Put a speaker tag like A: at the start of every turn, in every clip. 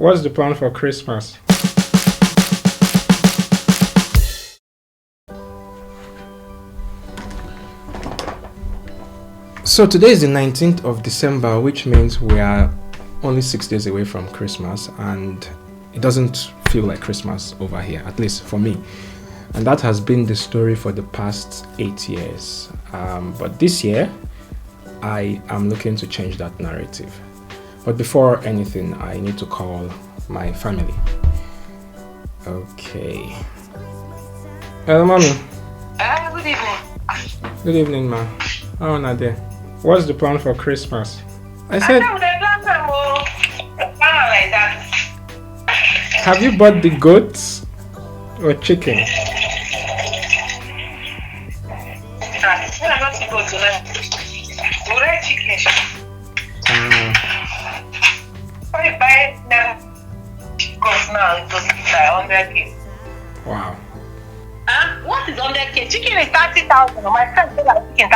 A: What's the plan for Christmas? So today is the 19th of December, which means we are only 6 days away from Christmas, and it doesn't feel like Christmas over here, at least for me. And that has been the story for the past 8 years. But this year, I am looking to change that narrative. But before anything, I need to call my family. Okay. Hello, mommy.
B: Good evening.
A: Good evening, ma. How are you? What's the plan for Christmas? I said, have you bought the goats or chicken? Wow.
B: What is 100k? Chicken is 30,000. My friend said that chicken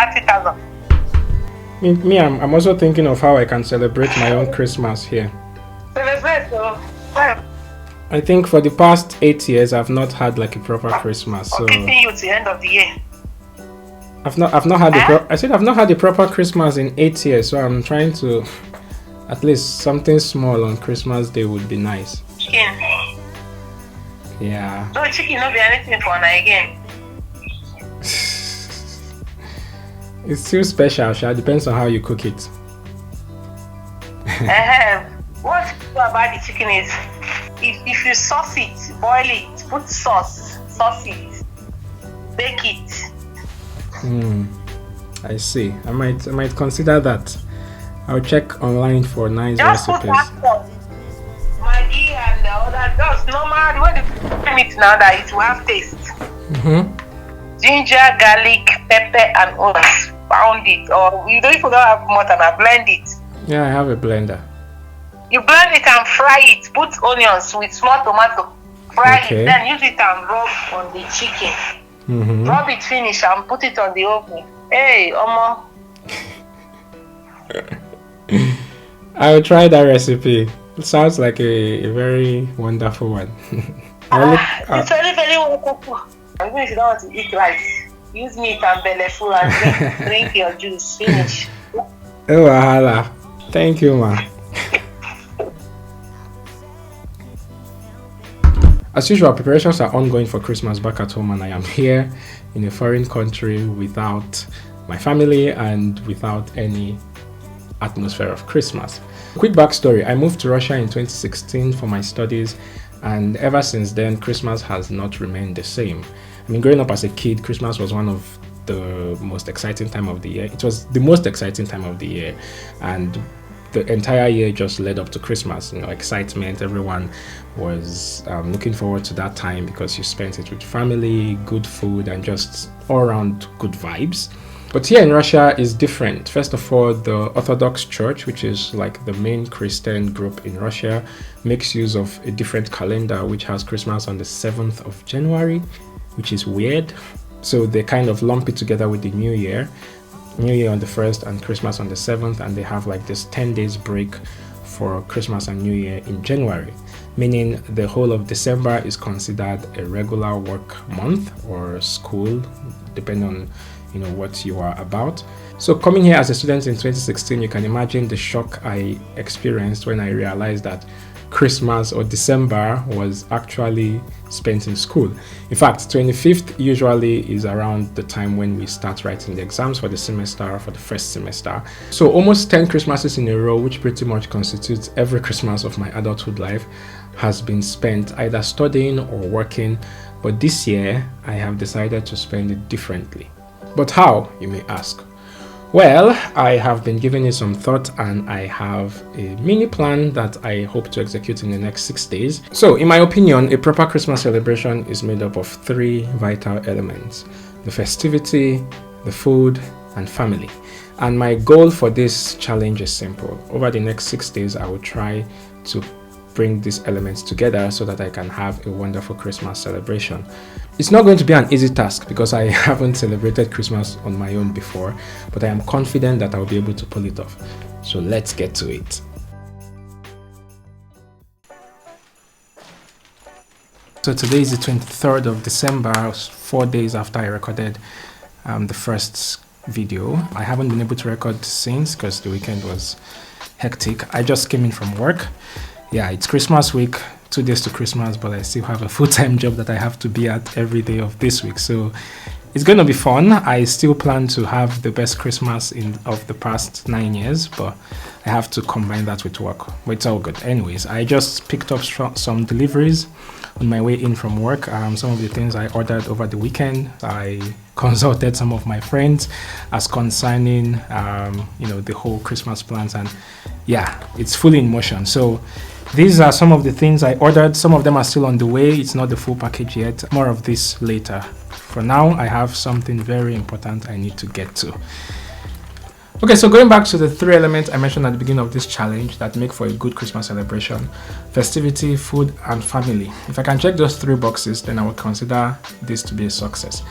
B: 30,000.
A: Me, I'm also thinking of how I can celebrate my own Christmas here.
B: Celebrate, so.
A: I think for the past 8 years, I've not had like a proper Christmas. So
B: I'm keeping you to the end of the year.
A: I've not had I said I've not had a proper Christmas in 8 years. So I'm trying to, at least something small on Christmas Day would be nice.
B: Chicken.
A: Yeah.
B: No chicken, no be anything for now again.
A: It's still special, Sha. Depends on how you cook it.
B: What's cool about the chicken is if you sauce it, boil it, put sauce it, bake it.
A: I see. I might consider that. I'll check online for nice
B: Just
A: recipes.
B: put that sauce, Maggi and the other, just normal, the way they prepare it now that it will have taste. Ginger, garlic, pepper and onions. Pound it, or you don't even have mortar, blend it.
A: Yeah, I have a blender.
B: You blend it and fry it. Put onions with small tomato. Fry it, then use it and rub on the chicken. Rub it finish and put it on the oven. Hey, Omo.
A: I will try that recipe. It sounds like a very wonderful one.
B: It's very wonderful. Even if you don't want to eat rice, use meat and belly full and drink your juice. Finish.
A: Oh, wahala. Thank you, ma. As usual, preparations are ongoing for Christmas back at home, and I am here in a foreign country without my family and without any atmosphere of Christmas. Quick backstory: I moved to Russia in 2016 for my studies, and ever since then, Christmas has not remained the same. I mean, growing up as a kid, Christmas was one of the most exciting time of the year. It was the most exciting time of the year, and the entire year just led up to Christmas. You know, excitement. Everyone was looking forward to that time because you spent it with family, good food, and just all around good vibes. But here in Russia is different. First of all, the Orthodox Church, which is like the main Christian group in Russia, makes use of a different calendar, which has Christmas on the 7th of January, which is weird. So they kind of lump it together with the New Year on the 1st and Christmas on the 7th, and they have like this 10 days break for Christmas and New Year in January, meaning the whole of December is considered a regular work month or school, depending on what you are about. So coming here as a student in 2016, you can imagine the shock I experienced when I realized that Christmas or December was actually spent in school. In fact, 25th usually is around the time when we start writing the exams for the semester, for the first semester. So almost 10 Christmases in a row, which pretty much constitutes every Christmas of my adulthood life, has been spent either studying or working. But this year, I have decided to spend it differently. But how, you may ask? Well, I have been giving it some thought, and I have a mini plan that I hope to execute in the next 6 days. So, in my opinion, a proper Christmas celebration is made up of 3 vital elements: the festivity, the food, and family. And my goal for this challenge is simple. Over the next 6 days, I will try to bring these elements together so that I can have a wonderful Christmas celebration. It's not going to be an easy task because I haven't celebrated Christmas on my own before, but I am confident that I'll be able to pull it off. So let's get to it. So today is the 23rd of December, 4 days after I recorded the first video. I haven't been able to record since because the weekend was hectic. I just came in from work. Yeah, it's Christmas week, 2 days to Christmas, but I still have a full-time job that I have to be at every day of this week. So it's going to be fun. I still plan to have the best Christmas of the past 9 years, but I have to combine that with work. But it's all good. Anyways, I just picked up some deliveries on my way in from work. Some of the things I ordered over the weekend, I consulted some of my friends as concerning, the whole Christmas plans, and yeah, it's fully in motion. So these are some of the things I ordered. Some of them are still on the way. It's not the full package yet. More of this later. For now, I have something very important I need to get to. Okay, so going back to the 3 elements I mentioned at the beginning of this challenge that make for a good Christmas celebration: festivity, food, and family. If I can check those 3 boxes, then I will consider this to be a success.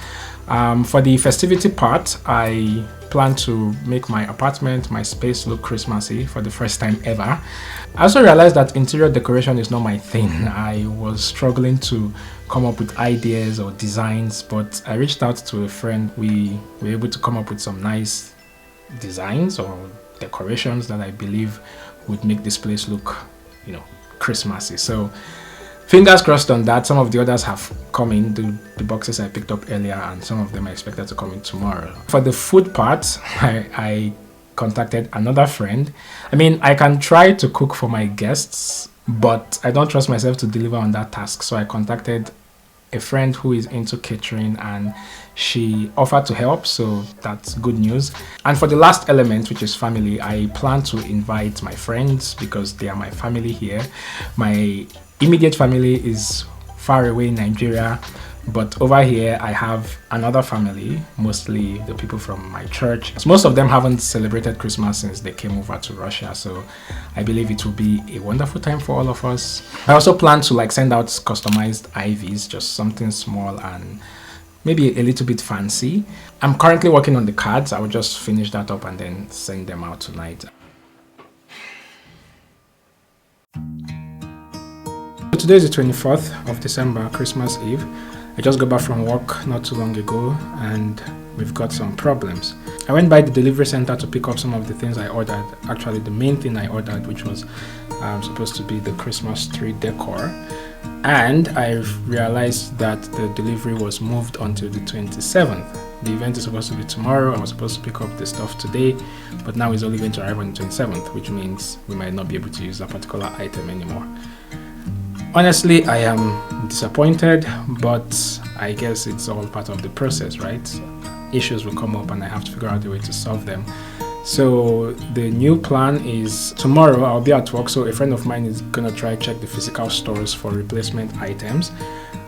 A: For the festivity part, I plan to make my apartment, my space look Christmassy for the first time ever. I also realized that interior decoration is not my thing. I was struggling to come up with ideas or designs, but I reached out to a friend. We were able to come up with some nice designs or decorations that I believe would make this place look, Christmassy. So fingers crossed on that. Some of the others have come in, the boxes I picked up earlier, and some of them are expected to come in tomorrow. For the food part, I contacted another friend. I can try to cook for my guests, but I don't trust myself to deliver on that task. So I contacted a friend who is into catering, and she offered to help, so that's good news. And for the last element, which is family, I plan to invite my friends because they are my family here. My immediate family is far away in Nigeria, but over here I have another family, mostly the people from my church. So most of them haven't celebrated Christmas since they came over to Russia, so I believe it will be a wonderful time for all of us. I also plan to send out customized IVs, just something small and maybe a little bit fancy. I'm currently working on the cards. I will just finish that up and then send them out tonight. Today is the 24th of December, Christmas Eve. I just got back from work not too long ago, and we've got some problems. I went by the delivery center to pick up some of the things I ordered. Actually, the main thing I ordered, which was supposed to be the Christmas tree decor. And I realized that the delivery was moved onto the 27th. The event is supposed to be tomorrow. I was supposed to pick up the stuff today, but now it's only going to arrive on the 27th, which means we might not be able to use that particular item anymore. Honestly, I am disappointed, but I guess it's all part of the process, right? Issues will come up and I have to figure out a way to solve them. So the new plan is tomorrow I'll be at work, so a friend of mine is gonna try check the physical stores for replacement items,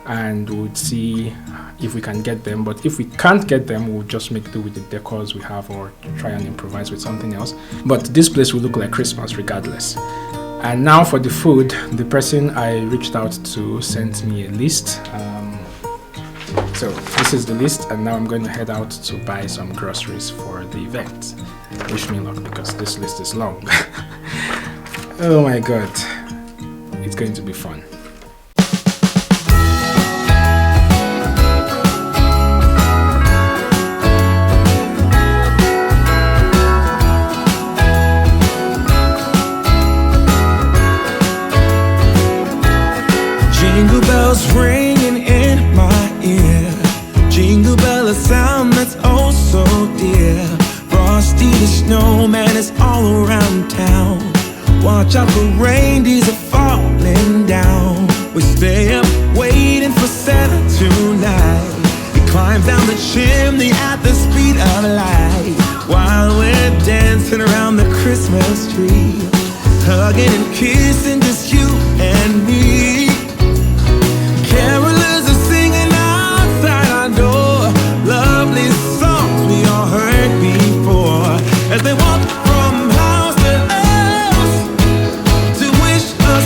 A: and we'll see if we can get them. But if we can't get them, we'll just make do with the decors we have or try and improvise with something else. But this place will look like Christmas regardless. And now for the food, the person I reached out to sent me a list. So this is the list, and now I'm going to head out to buy some groceries for the event. Wish me luck because this list is long. Oh my god, it's going to be fun.
C: Jingle bells ringing in my ear. Jingle bell, a sound that's oh so dear. Frosty the snowman is all around town. Watch out for reindeers are falling down. We stay up waiting for Santa tonight. He climbs down the chimney at the speed of light, while we're dancing around the Christmas tree, hugging and kissing just you and me. Carolers are singing outside our door, lovely songs we all heard before, as they walk from house to house to wish us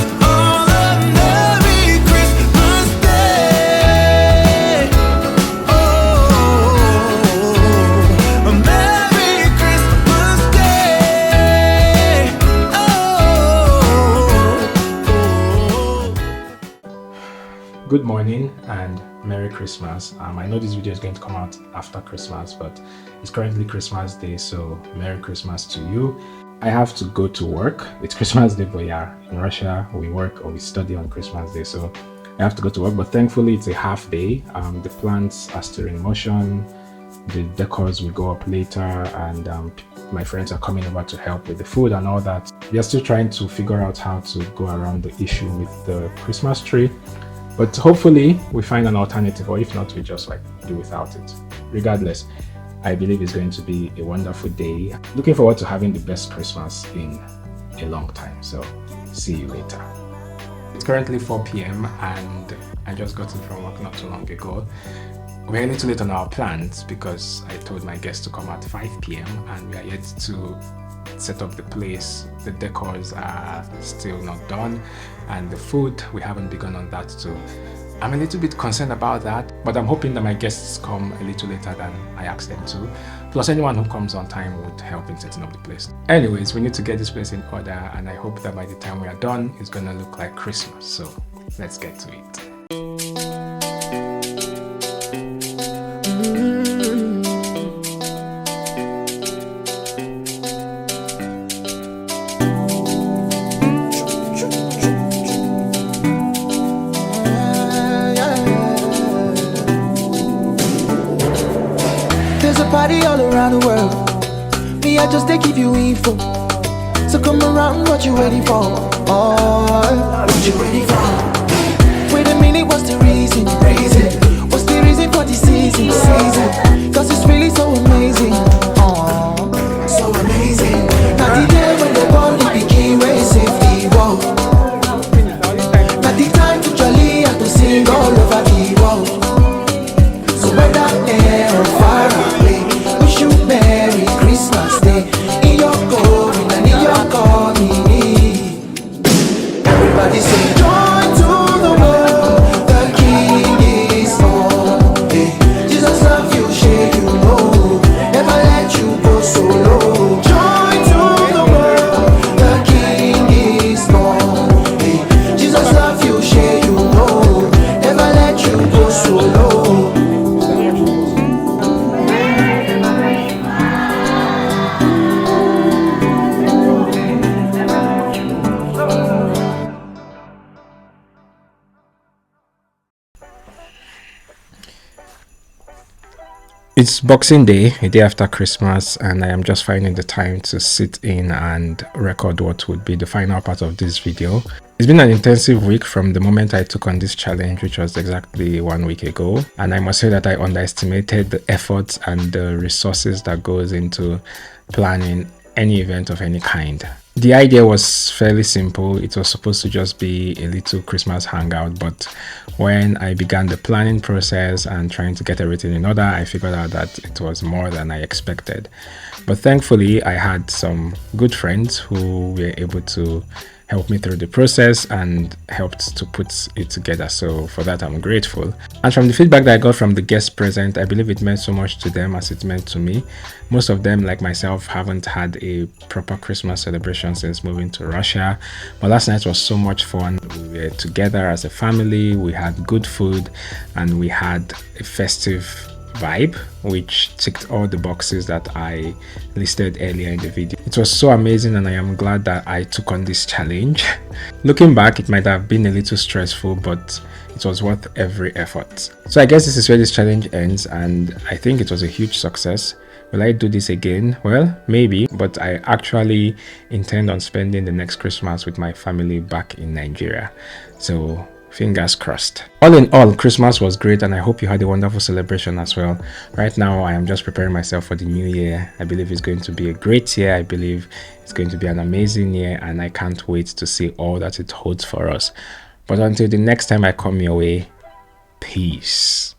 A: Good morning and Merry Christmas. I know this video is going to come out after Christmas, but it's currently Christmas Day, so Merry Christmas to you. I have to go to work. It's Christmas Day, but yeah, in Russia we work or we study on Christmas Day, so I have to go to work, but thankfully it's a half day. The plants are still in motion, the decors will go up later, and my friends are coming over to help with the food and all that. We are still trying to figure out how to go around the issue with the Christmas tree, but hopefully we find an alternative, or if not, we just do without it. Regardless, I believe it's going to be a wonderful day. Looking forward to having the best Christmas in a long time. So see you later. It's currently 4 p.m. and I just got in from work not too long ago. We're a little late on our plans because I told my guests to come at 5 p.m. and we are yet to set up the place. The decors are still not done, and the food, we haven't begun on that too. I'm a little bit concerned about that, but I'm hoping that my guests come a little later than I asked them to. Plus, anyone who comes on time would help in setting up the place. Anyways, we need to get this place in order, and I hope that by the time we are done, it's gonna look like Christmas. So let's get to it.
C: Party all around the world. Me, I just they give you info. So come around, what you waiting for? Oh, what you waiting for? Wait a minute, what's the reason? What's the reason for this season? Cause it's really so amazing. Oh, so amazing. Not the day when the body became way safety. Whoa. Not the time to jolly and to sing all over the world. So whether near or far away, wish you Merry Christmas Day. In your going and in your coming. Everybody say joy to the world, the King is born. Hey, Jesus love you, share you know, never let you go solo. Joy to the world, the King is born. Hey, Jesus love you, share you know, never let you go solo.
A: It's Boxing Day, a day after Christmas, and I am just finding the time to sit in and record what would be the final part of this video. It's been an intensive week from the moment I took on this challenge, which was exactly 1 week ago, and I must say that I underestimated the efforts and the resources that goes into planning any event of any kind. The idea was fairly simple. It was supposed to just be a little Christmas hangout, but when I began the planning process and trying to get everything in order, I figured out that it was more than I expected. But thankfully, I had some good friends who were able to help me through the process and helped to put it together. So for that, I'm grateful. And from the feedback that I got from the guests present, I believe it meant so much to them as it meant to me. Most of them, like myself, haven't had a proper Christmas celebration since moving to Russia. But last night was so much fun. We were together as a family, we had good food, and we had a festive vibe, which ticked all the boxes that I listed earlier in the video. It was so amazing, and I am glad that I took on this challenge. Looking back, it might have been a little stressful, but it was worth every effort. So I guess this is where this challenge ends, and I think it was a huge success. Will I do this again? Well, maybe, but I actually intend on spending the next Christmas with my family back in Nigeria. So fingers crossed. All in all, Christmas was great, and I hope you had a wonderful celebration as well. Right now, I am just preparing myself for the new year. I believe it's going to be a great year. I believe it's going to be an amazing year, and I can't wait to see all that it holds for us. But until the next time I come your way, peace.